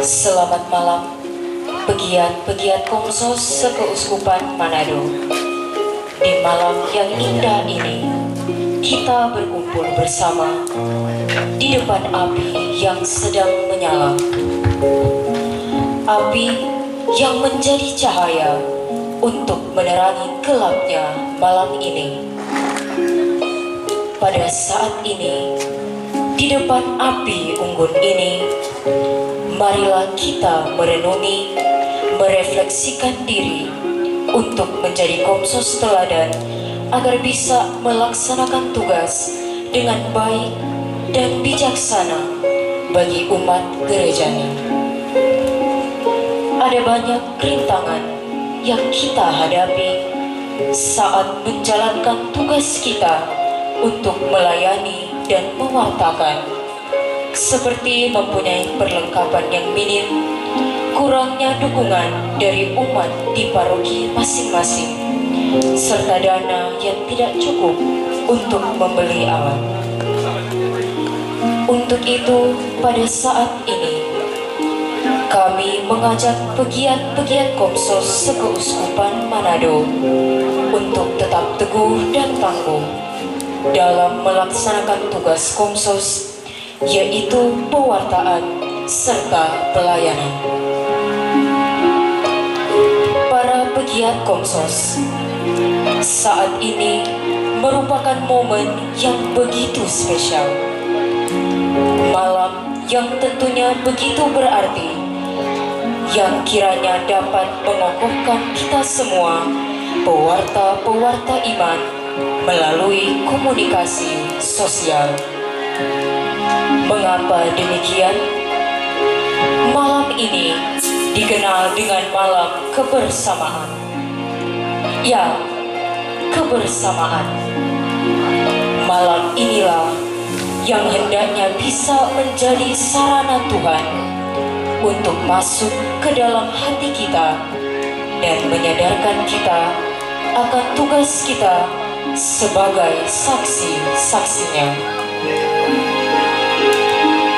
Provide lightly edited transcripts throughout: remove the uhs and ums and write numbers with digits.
Selamat malam, pegiat-pegiat Komsos Sekeuskupan Manado. Di malam yang indah ini, kita berkumpul bersama di depan api yang sedang menyala. Api yang menjadi cahaya untuk menerangi gelapnya malam ini. Pada saat ini, di depan api unggun ini, marilah kita merenungi, merefleksikan diri untuk menjadi Komsos teladan agar bisa melaksanakan tugas dengan baik dan bijaksana bagi umat gerejanya. Ada banyak rintangan yang kita hadapi saat menjalankan tugas kita untuk melayani dan mewartakan, seperti mempunyai perlengkapan yang minim, kurangnya dukungan dari umat di paroki masing-masing, serta dana yang tidak cukup untuk membeli alat. Untuk itu, pada saat ini, kami mengajak pegiat-pegiat Komsos Sekeuskupan Manado untuk tetap teguh dan tangguh dalam melaksanakan tugas Komsos, yaitu pewartaan serta pelayanan. Para pegiat Komsos, saat ini merupakan momen yang begitu spesial. Malam yang tentunya begitu berarti, yang kiranya dapat mengokohkan kita semua, pewarta-pewarta iman, melalui komunikasi sosial. Mengapa demikian? Malam ini dikenal dengan malam kebersamaan. Ya, kebersamaan. Malam inilah yang hendaknya bisa menjadi sarana Tuhan untuk masuk ke dalam hati kita dan menyadarkan kita akan tugas kita sebagai saksi-saksinya.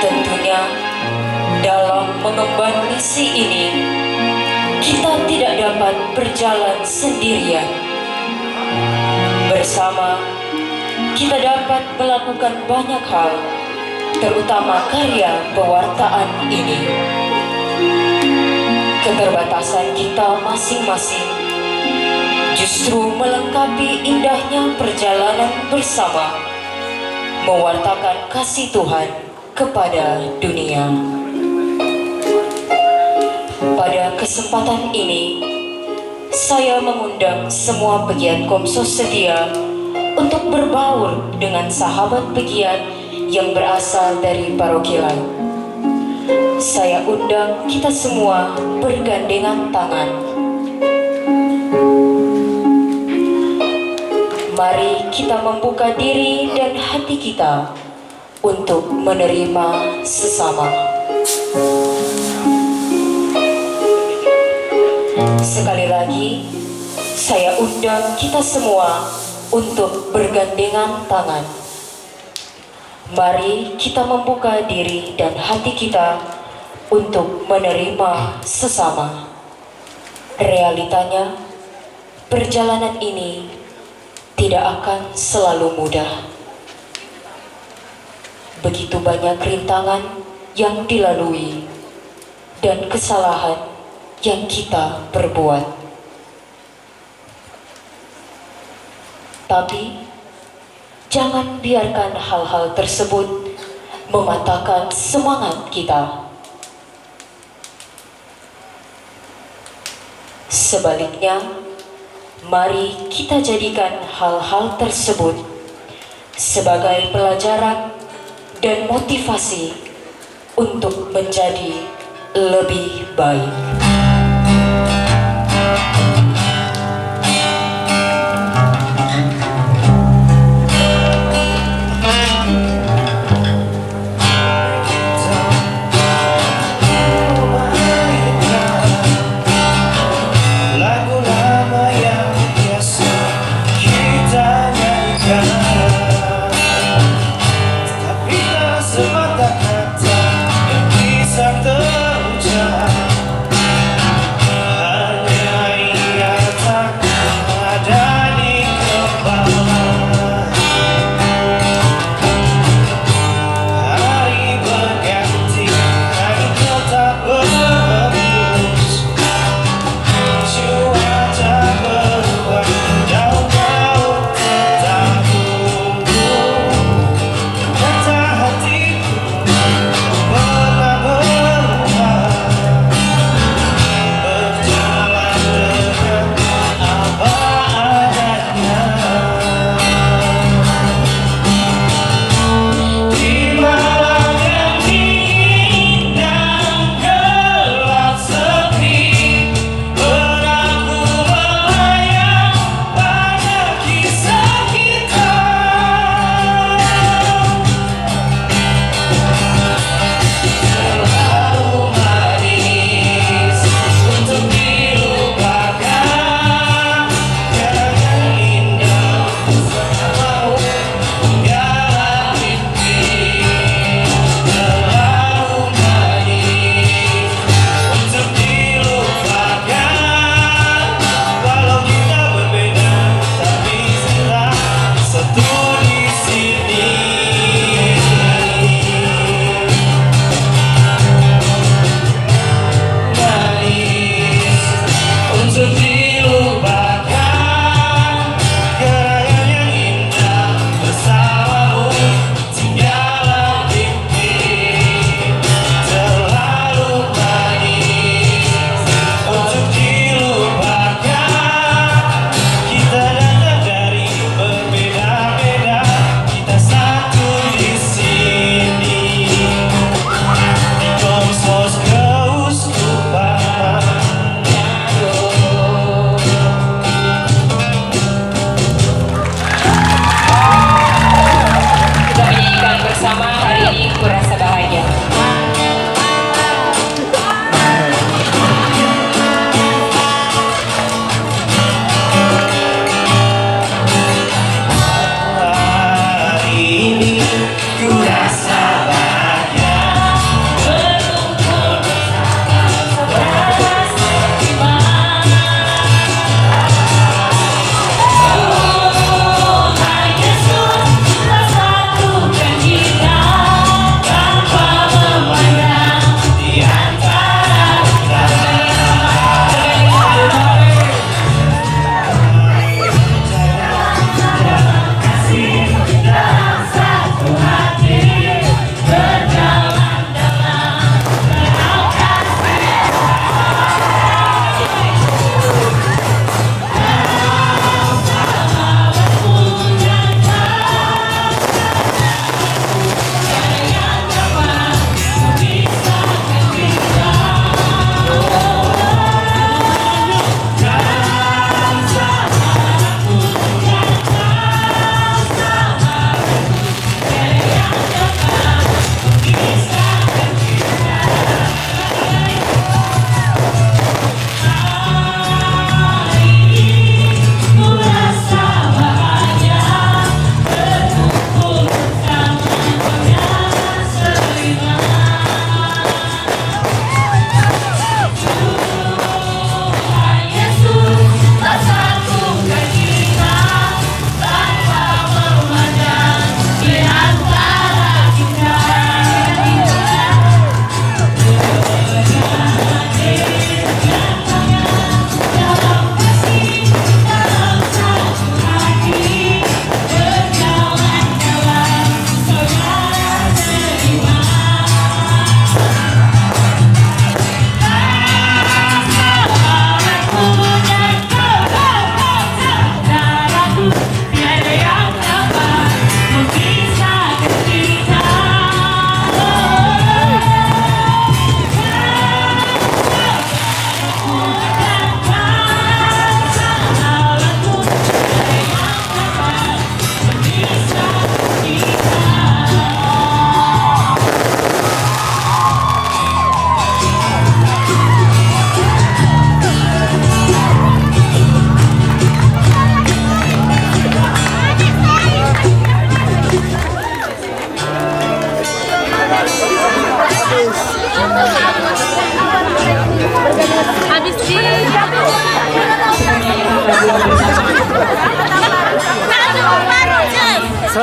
Tentunya dalam mengemban misi ini, kita tidak dapat berjalan sendirian. Bersama, kita dapat melakukan banyak hal, terutama karya pewartaan ini. Keterbatasan kita masing-masing justru melengkapi indahnya perjalanan bersama, mewartakan kasih Tuhan kepada dunia. Pada kesempatan ini, saya mengundang semua pegiat Komsos setia untuk berbaur dengan sahabat pegiat yang berasal dari paroki lain. Saya undang kita semua bergandengan tangan. Mari kita membuka diri dan hati kita untuk menerima sesama. Sekali lagi, saya undang kita semua untuk bergandengan tangan. Mari kita membuka diri dan hati kita untuk menerima sesama. Realitanya, perjalanan ini tidak akan selalu mudah. Begitu banyak rintangan yang dilalui dan kesalahan yang kita perbuat. Tapi jangan biarkan hal-hal tersebut mematahkan semangat kita. Sebaliknya, mari kita jadikan hal-hal tersebut sebagai pelajaran dan motivasi untuk menjadi lebih baik. Semata kata yang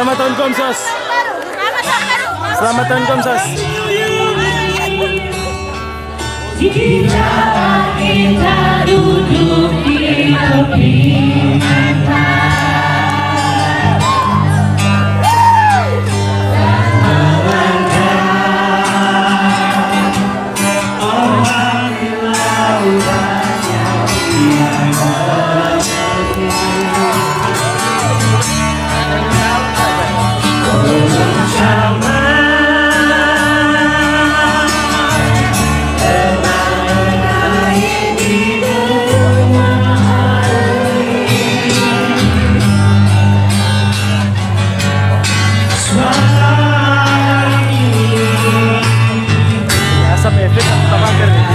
Selamat tahun Komsos. Selamat tahun Komsos. Jika kita duduk di tepi Asap efek apa mager nih?